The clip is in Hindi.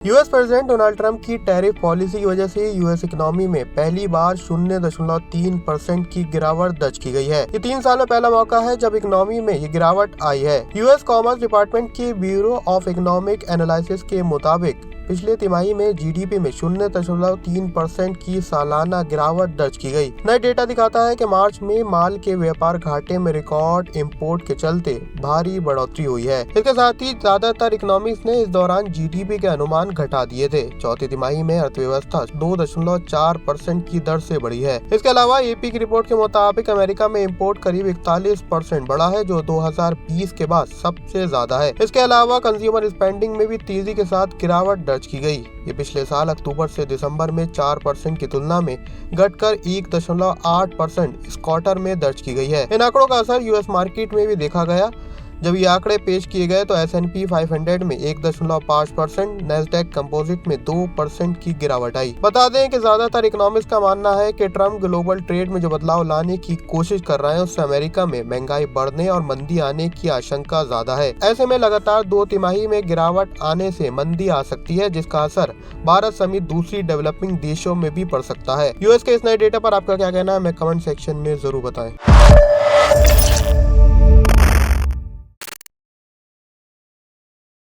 यूएस प्रेसिडेंट डोनाल्ड ट्रंप की टैरिफ पॉलिसी की वजह से यूएस इकोनॉमी में पहली बार 0.3% की गिरावट दर्ज की गई है। ये 3 साल में पहला मौका है जब इकोनॉमी में ये गिरावट आई है। यूएस कॉमर्स डिपार्टमेंट के ब्यूरो ऑफ इकोनॉमिक एनालिसिस के मुताबिक पिछले तिमाही में जीडीपी में 0.3% की सालाना गिरावट दर्ज की गई। नया डेटा दिखाता है कि मार्च में माल के व्यापार घाटे में रिकॉर्ड इंपोर्ट के चलते भारी बढ़ोतरी हुई है। इसके साथ ही ज्यादातर इकोनॉमिक्स ने इस दौरान जीडीपी के अनुमान घटा दिए थे। चौथी तिमाही में अर्थव्यवस्था 2.4% की दर से बढ़ी है। इसके अलावा एपी की रिपोर्ट के मुताबिक अमेरिका में इम्पोर्ट करीब 41% बढ़ा है, जो 2020 के बाद सबसे ज्यादा है। इसके अलावा कंज्यूमर स्पेंडिंग में भी तेजी के साथ गिरावट दर्ज की गई। ये पिछले साल अक्टूबर से दिसंबर में 4% की तुलना में घटकर 1.8% इस क्वार्टर में दर्ज की गई है। इन आंकड़ों का असर यूएस मार्केट में भी देखा गया। जब ये आंकड़े पेश किए गए तो S&P 500 में 1.5%, नैस्डैक कंपोजिट में 2% की गिरावट आई। बता दें कि ज्यादातर इकोनॉमिस्ट का मानना है कि ट्रम्प ग्लोबल ट्रेड में जो बदलाव लाने की कोशिश कर रहे हैं उससे अमेरिका में महंगाई बढ़ने और मंदी आने की आशंका ज्यादा है। ऐसे में लगातार 2 तिमाही में गिरावट आने से मंदी आ सकती है, जिसका असर भारत समेत दूसरी डेवलपिंग देशों में भी पड़ सकता है। यूएस के इस नए डेटा पर आपका क्या कहना है, हमें कमेंट सेक्शन में जरूर बताएं।